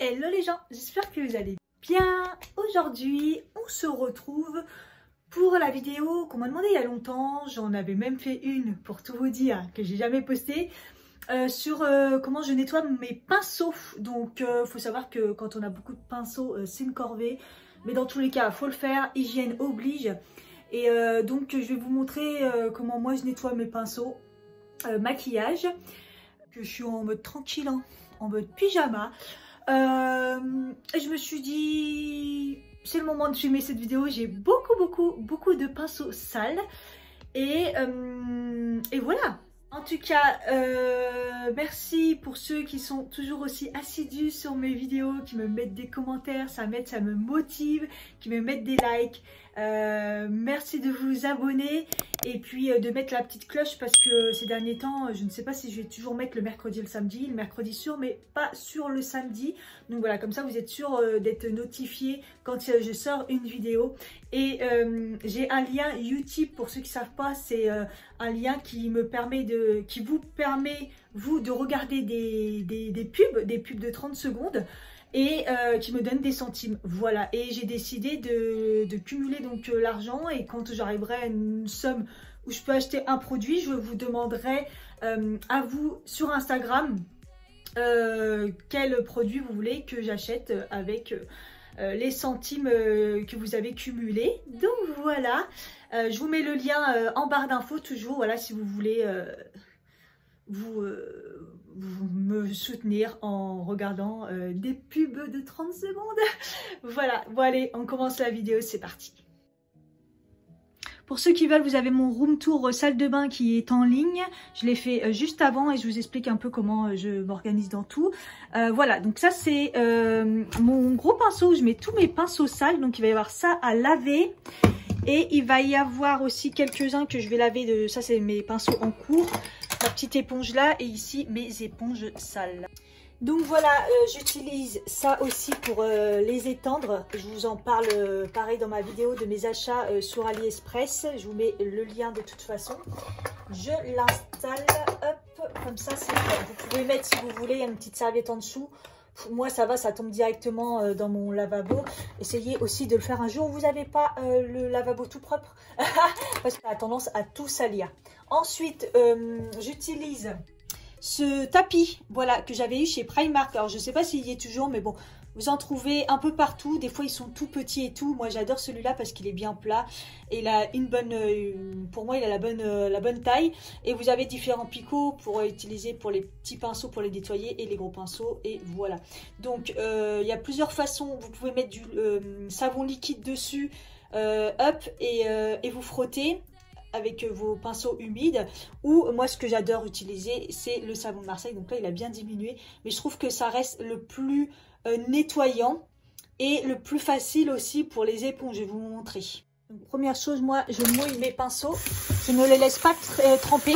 Hello les gens, j'espère que vous allez bien. Aujourd'hui, on se retrouve pour la vidéo qu'on m'a demandé il y a longtemps. J'en avais même fait une pour tout vous dire que j'ai jamais posté sur comment je nettoie mes pinceaux. Donc faut savoir que quand on a beaucoup de pinceaux, c'est une corvée. Mais dans tous les cas, faut le faire, hygiène oblige. Et donc je vais vous montrer comment moi je nettoie mes pinceaux. Maquillage, que je suis en mode tranquille, hein, en mode pyjama. Et je me suis dit, c'est le moment de filmer cette vidéo. J'ai beaucoup de pinceaux sales. Et voilà. En tout cas, merci pour ceux qui sont toujours aussi assidus sur mes vidéos, qui me mettent des commentaires, ça m'aide, ça me motive, qui me mettent des likes. Merci de vous abonner et puis de mettre la petite cloche parce que ces derniers temps, je ne sais pas si je vais toujours mettre le mercredi et le samedi. Le mercredi sûr, mais pas sur le samedi. Donc voilà, comme ça vous êtes sûr d'être notifié quand je sors une vidéo. Et j'ai un lien YouTube pour ceux qui ne savent pas, c'est un lien qui me permet qui vous permet vous de regarder des pubs de 30 secondes et qui me donne des centimes. Voilà, et j'ai décidé de cumuler donc l'argent, et quand j'arriverai à une somme où je peux acheter un produit, je vous demanderai à vous sur Instagram quel produit vous voulez que j'achète avec les centimes que vous avez cumulés. Donc voilà, je vous mets le lien en barre d'infos toujours, voilà, si vous voulez vous me soutenir en regardant des pubs de 30 secondes. Voilà, bon allez, on commence la vidéo, c'est parti. Pour ceux qui veulent, vous avez mon room tour salle de bain qui est en ligne. Je l'ai fait juste avant et je vous explique un peu comment je m'organise dans tout. Voilà, donc ça c'est mon gros pinceau où je mets tous mes pinceaux sales. Donc il va y avoir ça à laver. Et il va y avoir aussi quelques-uns que je vais laver. Ça c'est mes pinceaux en cours. Ma petite éponge là et ici mes éponges sales. Donc voilà, j'utilise ça aussi pour les étendre. Je vous en parle pareil dans ma vidéo de mes achats sur AliExpress. Je vous mets le lien de toute façon. Je l'installe, hop, comme ça c'est fait. Vous pouvez mettre si vous voulez une petite serviette en dessous. Pour moi ça va, ça tombe directement dans mon lavabo. Essayez aussi de le faire un jour où vous n'avez pas le lavabo tout propre. Parce que ça a tendance à tout salir. Ensuite, j'utilise ce tapis, voilà, que j'avais eu chez Primark. Alors je sais pas s'il y est toujours, mais bon, vous en trouvez un peu partout. Des fois ils sont tout petits et tout. Moi j'adore celui-là parce qu'il est bien plat et il a une bonne, pour moi il a la bonne taille. Et vous avez différents picots pour utiliser pour les petits pinceaux pour les nettoyer et les gros pinceaux, et voilà. Donc il y a plusieurs façons. Vous pouvez mettre du savon liquide dessus, hop, et vous frottez avec vos pinceaux humides, ou moi ce que j'adore utiliser c'est le savon de Marseille. Donc là il a bien diminué, mais je trouve que ça reste le plus nettoyant et le plus facile aussi pour les éponges. Je vais vous montrer. Donc, première chose, moi je mouille mes pinceaux, je ne les laisse pas tremper.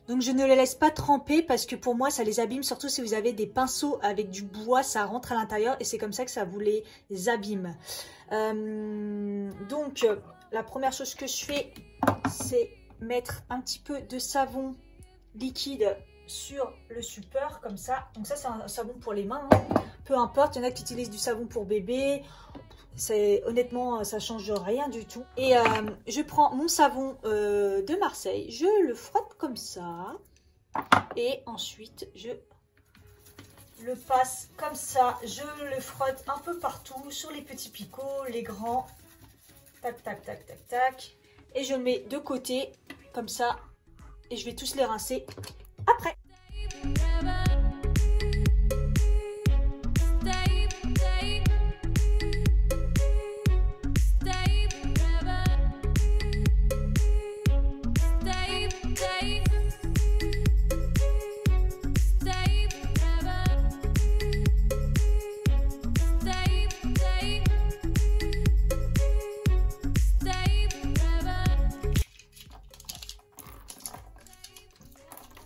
Donc je ne les laisse pas tremper parce que pour moi ça les abîme, surtout si vous avez des pinceaux avec du bois, ça rentre à l'intérieur et c'est comme ça que ça vous les abîme. Donc la première chose que je fais, c'est mettre un petit peu de savon liquide sur le support comme ça. Donc ça c'est un savon pour les mains, hein. Peu importe, il y en a qui utilisent du savon pour bébé. Honnêtement ça change rien du tout. Et je prends mon savon de Marseille, je le frotte comme ça et ensuite je le passe comme ça, je le frotte un peu partout sur les petits picots, les grands, tac tac tac tac tac, et je le mets de côté comme ça et je vais tous les rincer après.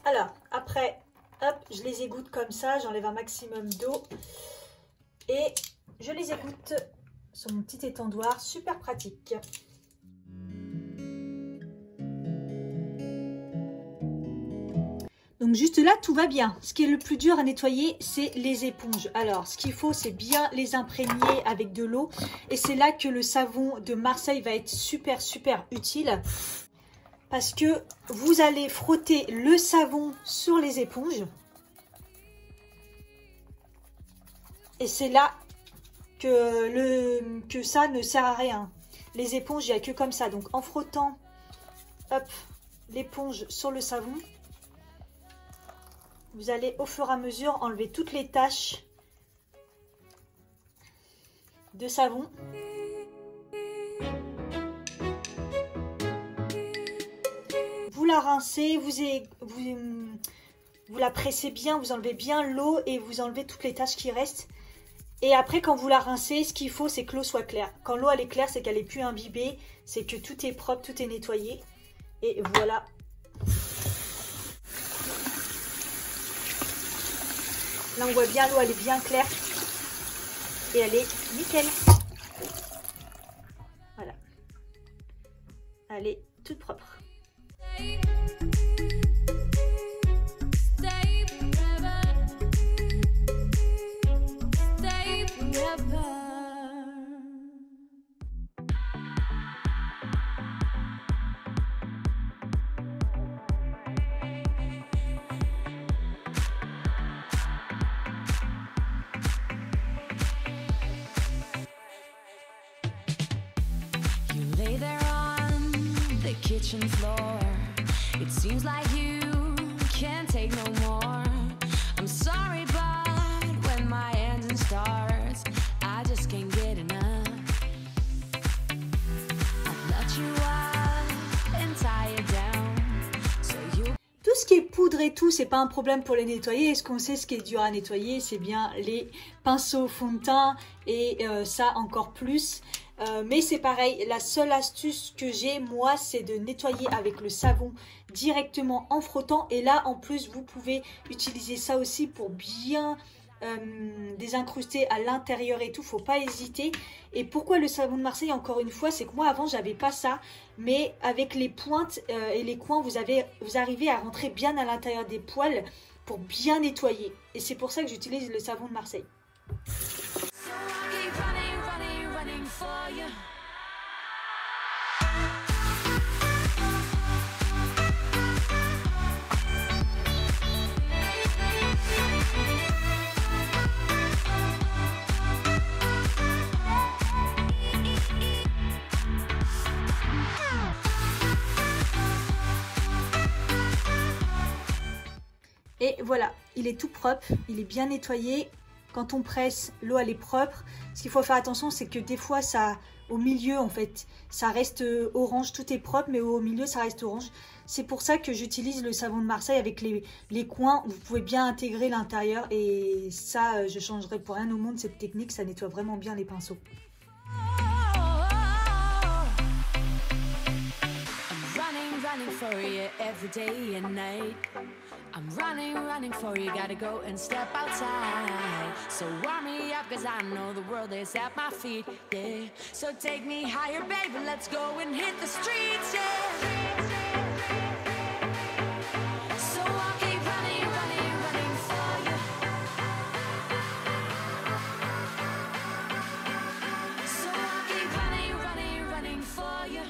Alors, après, hop, je les égoutte comme ça, j'enlève un maximum d'eau et je les égoutte sur mon petit étendoir, super pratique. Donc juste là, tout va bien. Ce qui est le plus dur à nettoyer, c'est les éponges. Alors, ce qu'il faut, c'est bien les imprégner avec de l'eau. Et c'est là que le savon de Marseille va être super, super utile. Parce que vous allez frotter le savon sur les éponges. Et c'est là que ça ne sert à rien. Les éponges, il n'y a que comme ça. Donc en frottant, hop, l'éponge sur le savon, vous allez au fur et à mesure enlever toutes les taches de savon. Vous la rincez, vous la pressez bien, vous enlevez bien l'eau et vous enlevez toutes les taches qui restent. Et après, quand vous la rincez, ce qu'il faut, c'est que l'eau soit claire. Quand l'eau elle est claire, c'est qu'elle n'est plus imbibée, c'est que tout est propre, tout est nettoyé. Et voilà. Là, on voit bien l'eau, elle est bien claire. Et elle est nickel. Voilà. Elle est toute propre. Kitchen floor, it seems like you can't take no more. I'm sorry, but when my engine starts, I just can't get enough. I've let you up and tie it down, so you... Tout ce qui est poudre et tout, c'est pas un problème pour les nettoyer. Et ce qu'on sait, ce qui est dur à nettoyer, c'est bien les pinceaux fond de teint et ça encore plus. Mais c'est pareil, la seule astuce que j'ai moi, c'est de nettoyer avec le savon directement en frottant. Et là, en plus, vous pouvez utiliser ça aussi pour bien désincruster à l'intérieur et tout. Faut pas hésiter. Et pourquoi le savon de Marseille, encore une fois, c'est que moi avant, j'avais pas ça. Mais avec les pointes et les coins, vous arrivez à rentrer bien à l'intérieur des poils pour bien nettoyer. Et c'est pour ça que j'utilise le savon de Marseille. for you. Et voilà, il est tout propre, il est bien nettoyé. Quand on presse, l'eau elle est propre. Ce qu'il faut faire attention, c'est que des fois, ça, au milieu en fait, ça reste orange. Tout est propre, mais au milieu, ça reste orange. C'est pour ça que j'utilise le savon de Marseille avec les coins. Vous pouvez bien intégrer l'intérieur. Et ça, je changerai pour rien au monde cette technique. Ça nettoie vraiment bien les pinceaux. Running for you every day and night. I'm running for you, gotta go and step outside. So warm me up, cause I know the world is at my feet, yeah. So take me higher, baby, let's go and hit the streets, yeah. So I'll keep running for you. So I'll keep running for you.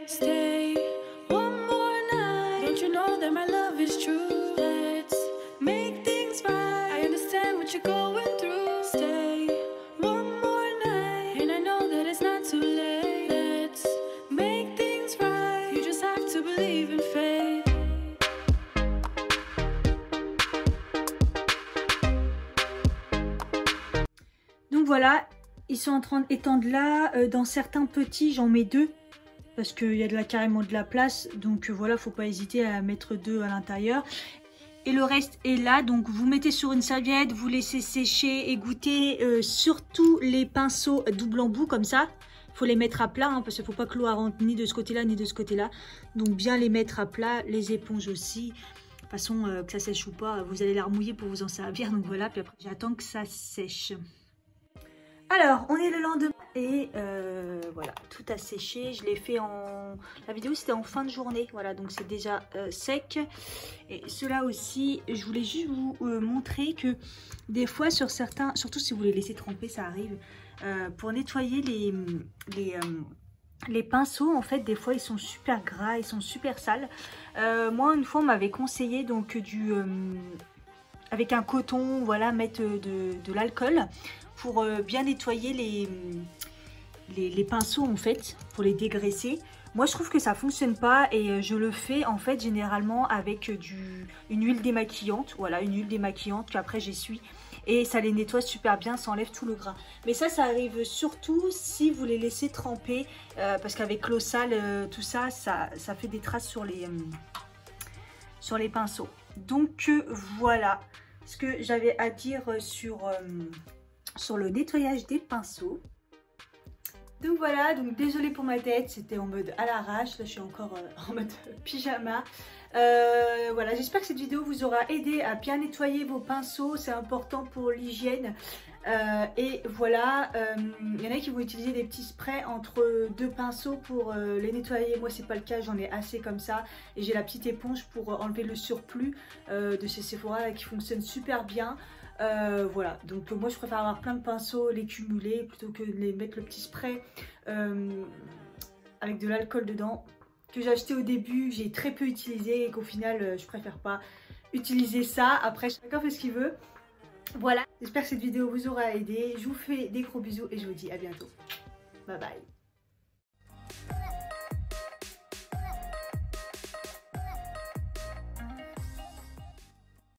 Stay one more night. Don't you know that my love is true? Let's make things right. I understand what what you're going through. Stay one more night, and I know that it's not too late. Let's make things right. You just have to believe in fate. Donc voilà, ils sont en train d'étendre là. Dans certains petits, j'en mets 2. Parce qu'il y a carrément de la place. Donc voilà, faut pas hésiter à mettre 2 à l'intérieur. Et le reste est là. Donc vous mettez sur une serviette, vous laissez sécher, égoutter. Surtout les pinceaux double embout comme ça. Il faut les mettre à plat, hein, parce qu'il ne faut pas que l'eau rentre ni de ce côté-là ni de ce côté-là. Donc bien les mettre à plat, les éponges aussi. De toute façon, que ça sèche ou pas, vous allez la remouiller pour vous en servir. Donc voilà, puis après j'attends que ça sèche. Alors, on est le lendemain et voilà, tout a séché. Je l'ai fait en... La vidéo, c'était en fin de journée. Voilà, donc c'est déjà sec. Et cela aussi, je voulais juste vous montrer que des fois, sur certains... Surtout si vous les laissez tremper, ça arrive. Pour nettoyer les pinceaux, en fait, des fois, ils sont super gras, ils sont super sales. Moi, une fois, on m'avait conseillé donc avec un coton, voilà, mettre de l'alcool pour bien nettoyer les pinceaux en fait, pour les dégraisser. Moi je trouve que ça fonctionne pas et je le fais en fait généralement avec une huile démaquillante, voilà, une huile démaquillante qu'après j'essuie et ça les nettoie super bien, ça enlève tout le gras. Mais ça arrive surtout si vous les laissez tremper parce qu'avec l'eau sale, tout ça fait des traces sur les pinceaux. Donc voilà ce que j'avais à dire sur le nettoyage des pinceaux. Donc voilà, donc désolée pour ma tête, c'était en mode à l'arrache, là je suis encore en mode pyjama. Voilà, j'espère que cette vidéo vous aura aidé à bien nettoyer vos pinceaux, c'est important pour l'hygiène. Et voilà, il y en a qui vont utiliser des petits sprays entre 2 pinceaux pour les nettoyer. Moi c'est pas le cas, j'en ai assez comme ça. Et j'ai la petite éponge pour enlever le surplus de ces Sephora là, qui fonctionne super bien. Voilà, donc moi je préfère avoir plein de pinceaux, les cumuler plutôt que de les mettre le petit spray avec de l'alcool dedans que j'ai acheté au début, j'ai très peu utilisé et qu'au final je préfère pas utiliser ça. Après chacun fait ce qu'il veut. Voilà, j'espère que cette vidéo vous aura aidé. Je vous fais des gros bisous et je vous dis à bientôt. Bye bye.